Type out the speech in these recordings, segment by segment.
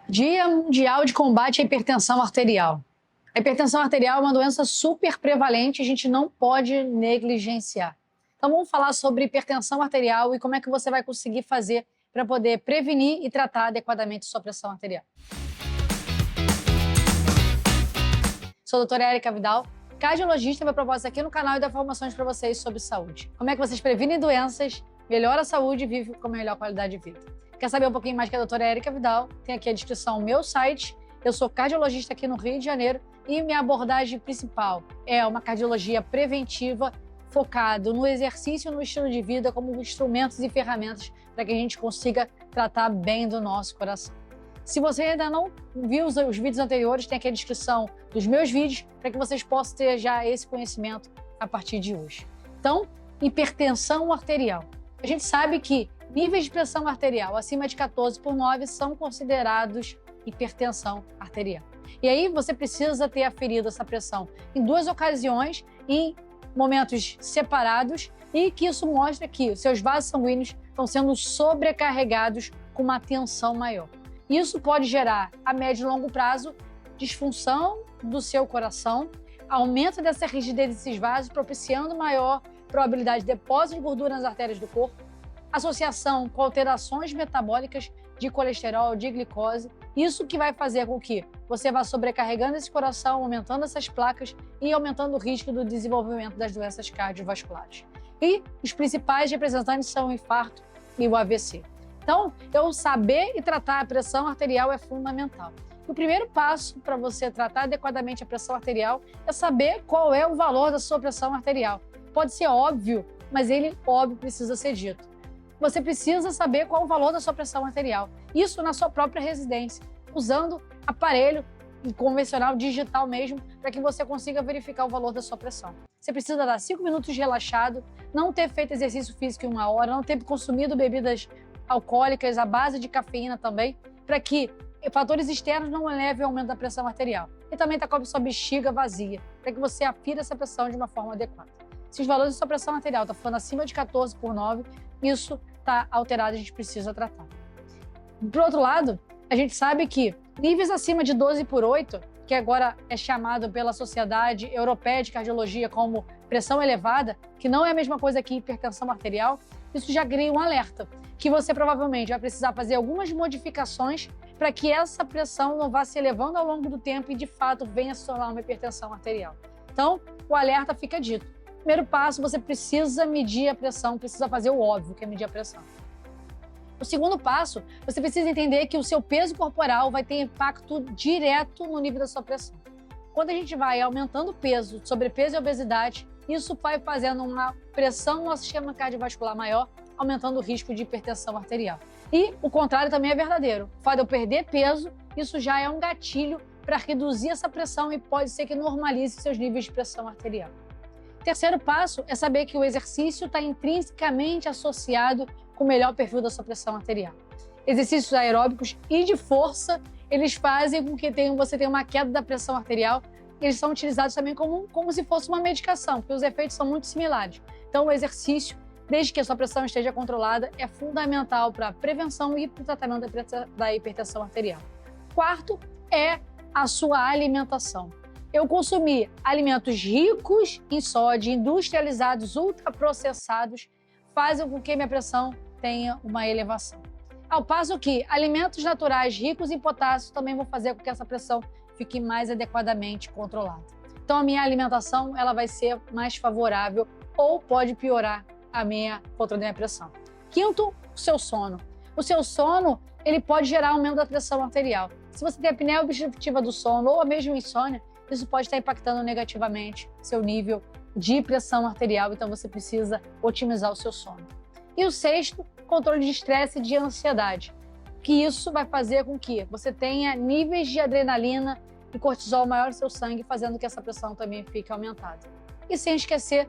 Dia Mundial de Combate à Hipertensão Arterial. A hipertensão arterial é uma doença super prevalente, a gente não pode negligenciar. Então vamos falar sobre hipertensão arterial e como é que você vai conseguir fazer para poder prevenir e tratar adequadamente sua pressão arterial. Sou a doutora Érica Vidal, cardiologista, meu propósito aqui no canal é dar informações para vocês sobre saúde. Como é que vocês previnem doenças, melhoram a saúde e vivem com melhor qualidade de vida. Quer saber um pouquinho mais que a doutora Érica Vidal? Tem aqui a descrição do meu site. Eu sou cardiologista aqui no Rio de Janeiro e minha abordagem principal é uma cardiologia preventiva focada no exercício e no estilo de vida como instrumentos e ferramentas para que a gente consiga tratar bem do nosso coração. Se você ainda não viu os vídeos anteriores, tem aqui a descrição dos meus vídeos para que vocês possam ter já esse conhecimento a partir de hoje. Então, hipertensão arterial. A gente sabe que níveis de pressão arterial acima de 14/9 são considerados hipertensão arterial. E aí você precisa ter aferido essa pressão em duas ocasiões, em momentos separados, e que isso mostra que os seus vasos sanguíneos estão sendo sobrecarregados com uma tensão maior. Isso pode gerar, a médio e longo prazo, disfunção do seu coração, aumento dessa rigidez desses vasos, propiciando maior probabilidade de depósito de gordura nas artérias do corpo, associação com alterações metabólicas de colesterol, de glicose, isso que vai fazer com que você vá sobrecarregando esse coração, aumentando essas placas e aumentando o risco do desenvolvimento das doenças cardiovasculares. E os principais representantes são o infarto e o AVC. Então, eu saber e tratar a pressão arterial é fundamental. O primeiro passo para você tratar adequadamente a pressão arterial é saber qual é o valor da sua pressão arterial. Pode ser óbvio, mas ele, óbvio, precisa ser dito. Você precisa saber qual o valor da sua pressão arterial. Isso na sua própria residência, usando aparelho convencional, digital mesmo, para que você consiga verificar o valor da sua pressão. Você precisa dar 5 minutos de relaxado, não ter feito exercício físico em 1 hora, não ter consumido bebidas alcoólicas à base de cafeína também, para que fatores externos não levem ao aumento da pressão arterial. E também está com a sua bexiga vazia, para que você afira essa pressão de uma forma adequada. Se os valores da sua pressão arterial estão ficando acima de 14/9, isso está alterado e a gente precisa tratar. Por outro lado, a gente sabe que níveis acima de 12/8, que agora é chamado pela Sociedade Europeia de Cardiologia como pressão elevada, que não é a mesma coisa que hipertensão arterial, isso já cria um alerta, que você provavelmente vai precisar fazer algumas modificações para que essa pressão não vá se elevando ao longo do tempo e, de fato, venha a se tornar uma hipertensão arterial. Então, o alerta fica dito. Primeiro passo, você precisa medir a pressão, precisa fazer o óbvio, que é medir a pressão. O segundo passo, você precisa entender que o seu peso corporal vai ter impacto direto no nível da sua pressão. Quando a gente vai aumentando o peso, sobrepeso e obesidade, isso vai fazendo uma pressão no nosso sistema cardiovascular maior, aumentando o risco de hipertensão arterial. E o contrário também é verdadeiro. O fato de eu perder peso, isso já é um gatilho para reduzir essa pressão e pode ser que normalize seus níveis de pressão arterial. Terceiro passo é saber que o exercício está intrinsecamente associado com o melhor perfil da sua pressão arterial. Exercícios aeróbicos e de força, eles fazem com que você tenha uma queda da pressão arterial. Eles são utilizados também como se fosse uma medicação, porque os efeitos são muito similares. Então, o exercício, desde que a sua pressão esteja controlada, é fundamental para a prevenção e para o tratamento da hipertensão arterial. Quarto é a sua alimentação. Eu consumir alimentos ricos em sódio, industrializados, ultraprocessados, fazem com que minha pressão tenha uma elevação. Ao passo que alimentos naturais ricos em potássio também vão fazer com que essa pressão fique mais adequadamente controlada. Então, a minha alimentação ela vai ser mais favorável ou pode piorar controle da minha pressão. Quinto, o seu sono. O seu sono ele pode gerar aumento da pressão arterial. Se você tem apneia obstrutiva do sono ou mesmo insônia, isso pode estar impactando negativamente seu nível de pressão arterial, então você precisa otimizar o seu sono. E o sexto, controle de estresse e de ansiedade, que isso vai fazer com que você tenha níveis de adrenalina e cortisol maior no seu sangue, fazendo que essa pressão também fique aumentada. E sem esquecer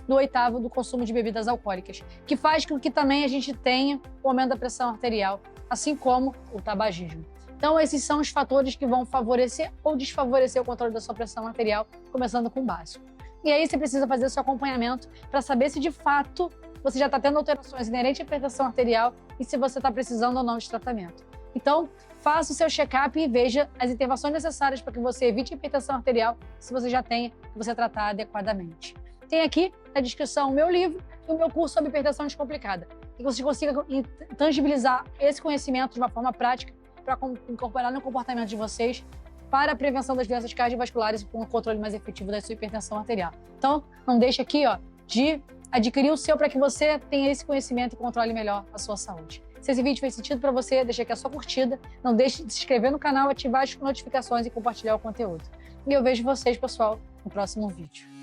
do oitavo, do consumo de bebidas alcoólicas, que faz com que também a gente tenha o aumento da pressão arterial, assim como o tabagismo. Então, esses são os fatores que vão favorecer ou desfavorecer o controle da sua pressão arterial, começando com o básico. E aí você precisa fazer o seu acompanhamento para saber se de fato você já está tendo alterações inerentes à hipertensão arterial e se você está precisando ou não de tratamento. Então, faça o seu check-up e veja as intervenções necessárias para que você evite hipertensão arterial, se você já tenha, que você tratar adequadamente. Tem aqui na descrição o meu livro e o meu curso sobre hipertensão descomplicada. Que você consiga tangibilizar esse conhecimento de uma forma prática para incorporar no comportamento de vocês para a prevenção das doenças cardiovasculares e com um controle mais efetivo da sua hipertensão arterial. Então, não deixe aqui de adquirir o seu para que você tenha esse conhecimento e controle melhor a sua saúde. Se esse vídeo fez sentido para você, deixa aqui a sua curtida. Não deixe de se inscrever no canal, ativar as notificações e compartilhar o conteúdo. E eu vejo vocês, pessoal, no próximo vídeo.